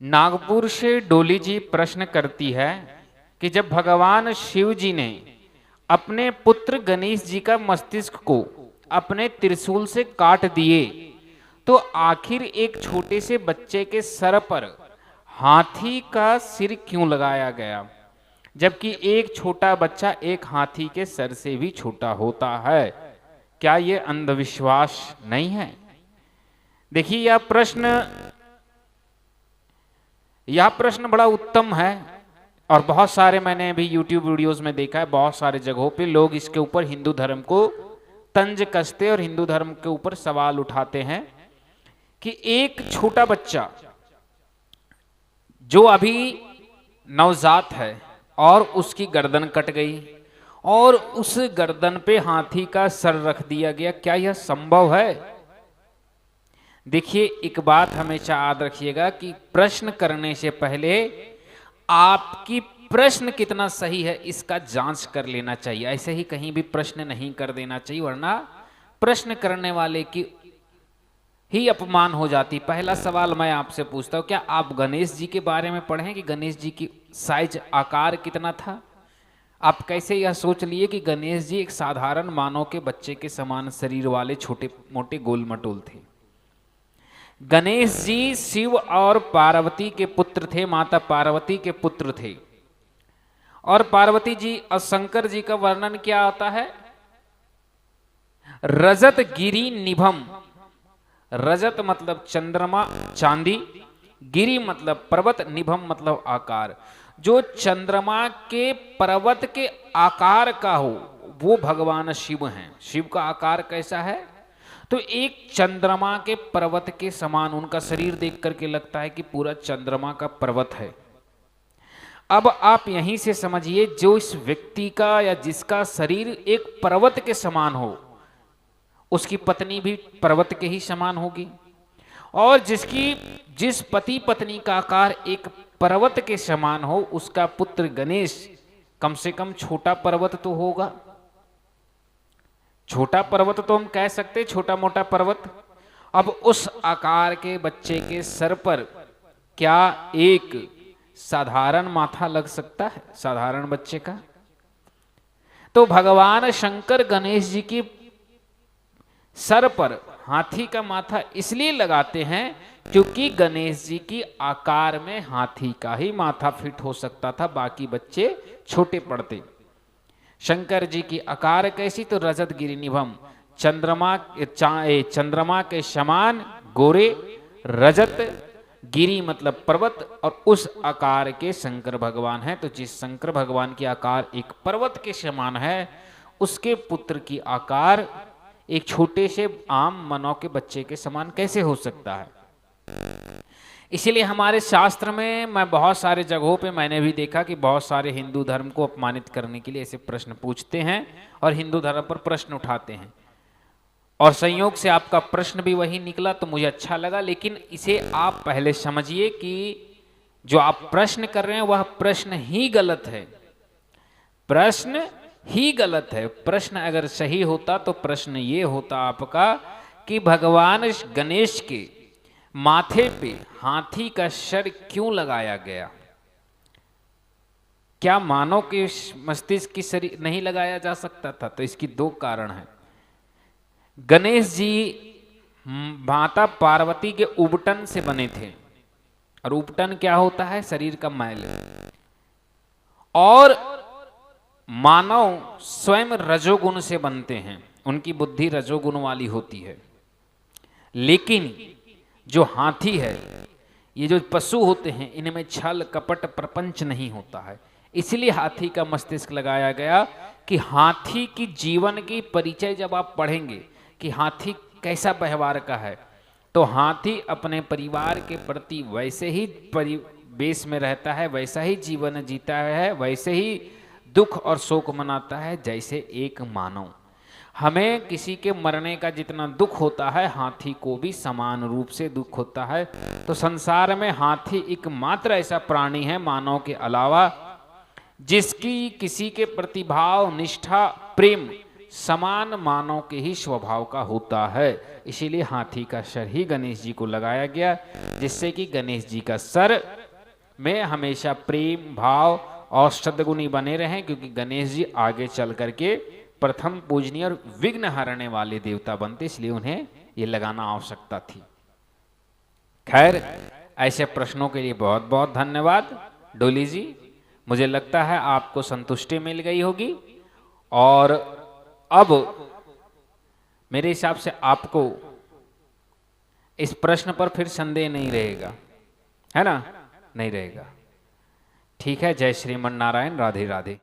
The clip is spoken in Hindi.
नागपुर से डोली जी प्रश्न करती है कि जब भगवान शिव जी ने अपने पुत्र गणेश जी का मस्तिष्क को अपने त्रिशूल से काट दिए तो आखिर एक छोटे से बच्चे के सर पर हाथी का सिर क्यों लगाया गया, जबकि एक छोटा बच्चा एक हाथी के सर से भी छोटा होता है। क्या यह अंधविश्वास नहीं है? देखिए, यह प्रश्न बड़ा उत्तम है और बहुत सारे मैंने अभी YouTube वीडियोस में देखा है, बहुत सारे जगहों पे लोग इसके ऊपर हिंदू धर्म को तंज कसते और हिंदू धर्म के ऊपर सवाल उठाते हैं कि एक छोटा बच्चा जो अभी नवजात है और उसकी गर्दन कट गई और उस गर्दन पे हाथी का सर रख दिया गया, क्या यह संभव है? देखिए, एक बात हमेशा याद रखिएगा कि प्रश्न करने से पहले आपकी प्रश्न कितना सही है इसका जांच कर लेना चाहिए। ऐसे ही कहीं भी प्रश्न नहीं कर देना चाहिए, वरना प्रश्न करने वाले की ही अपमान हो जाती। पहला सवाल मैं आपसे पूछता हूं, क्या आप गणेश जी के बारे में पढ़े कि गणेश जी की साइज आकार कितना था? आप कैसे यह सोच लिए कि गणेश जी एक साधारण मानव के बच्चे के समान शरीर वाले छोटे मोटे गोल मटोल थे? गणेश जी शिव और पार्वती के पुत्र थे, माता पार्वती के पुत्र थे। और पार्वती जी और शंकर जी का वर्णन क्या आता है? रजत गिरी निभम। रजत मतलब चंद्रमा चांदी, गिरी मतलब पर्वत, निभम मतलब आकार। जो चंद्रमा के पर्वत के आकार का हो वो भगवान शिव हैं। शिव का आकार कैसा है? तो एक चंद्रमा के पर्वत के समान उनका शरीर देख करके लगता है कि पूरा चंद्रमा का पर्वत है। अब आप यहीं से समझिए, जो इस व्यक्ति का या जिसका शरीर एक पर्वत के समान हो उसकी पत्नी भी पर्वत के ही समान होगी, और जिस पति पत्नी का आकार एक पर्वत के समान हो उसका पुत्र गणेश कम से कम छोटा पर्वत तो होगा। छोटा पर्वत तो हम कह सकते, छोटा मोटा पर्वत। अब उस आकार के बच्चे के सर पर क्या एक साधारण माथा लग सकता है, साधारण बच्चे का? तो भगवान शंकर गणेश जी की सर पर हाथी का माथा इसलिए लगाते हैं क्योंकि गणेश जी की आकार में हाथी का ही माथा फिट हो सकता था, बाकी बच्चे छोटे पड़ते। शंकर जी की आकार कैसी? तो रजत गिरि निभम, चंद्रमा के समान गोरे, रजत गिरी मतलब पर्वत, और उस आकार के शंकर भगवान हैं। तो जिस शंकर भगवान की आकार एक पर्वत के समान है उसके पुत्र की आकार एक छोटे से आम मानव के बच्चे के समान कैसे हो सकता है? इसीलिए हमारे शास्त्र में मैं बहुत सारे जगहों पे मैंने भी देखा कि बहुत सारे हिंदू धर्म को अपमानित करने के लिए ऐसे प्रश्न पूछते हैं और हिंदू धर्म पर प्रश्न उठाते हैं, और संयोग से आपका प्रश्न भी वही निकला तो मुझे अच्छा लगा। लेकिन इसे आप पहले समझिए कि जो आप प्रश्न कर रहे हैं वह प्रश्न ही गलत है, प्रश्न ही गलत है। प्रश्न अगर सही होता तो प्रश्न ये होता आपका कि भगवान गणेश के माथे पे हाथी का सर क्यों लगाया गया? क्या मानव के मस्तिष्क की शरीर नहीं लगाया जा सकता था? तो इसकी दो कारण हैं। गणेश जी माता पार्वती के उबटन से बने थे, और उबटन क्या होता है? शरीर का मैल। और मानव स्वयं रजोगुण से बनते हैं, उनकी बुद्धि रजोगुण वाली होती है। लेकिन जो हाथी है, ये जो पशु होते हैं, इनमें छल कपट प्रपंच नहीं होता है। इसलिए हाथी का मस्तिष्क लगाया गया कि हाथी की जीवन की परिचय जब आप पढ़ेंगे कि हाथी कैसा व्यवहार का है, तो हाथी अपने परिवार के प्रति वैसे ही परिवेश में रहता है, वैसा ही जीवन जीता है, वैसे ही दुख और शोक मनाता है जैसे एक मानव। हमें किसी के मरने का जितना दुख होता है हाथी को भी समान रूप से दुख होता है। तो संसार में हाथी एकमात्र ऐसा प्राणी है मानव के अलावा जिसकी किसी के प्रति भाव, निष्ठा, प्रेम समान मानव के ही स्वभाव का होता है, इसीलिए हाथी का सर ही गणेश जी को लगाया गया, जिससे कि गणेश जी का सर में हमेशा प्रेम भाव और सद्गुणी बने रहें, क्योंकि गणेश जी आगे चल करके प्रथम पूजनीय और विघ्न हरने वाले देवता बनते, इसलिए उन्हें ये लगाना आवश्यकता थी। खैर, ऐसे प्रश्नों के लिए बहुत बहुत धन्यवाद डोली जी। मुझे लगता है आपको संतुष्टि मिल गई होगी, और अब मेरे हिसाब से आपको इस प्रश्न पर फिर संदेह नहीं रहेगा, है ना? नहीं रहेगा। ठीक है, जय श्रीमन नारायण, राधे राधे।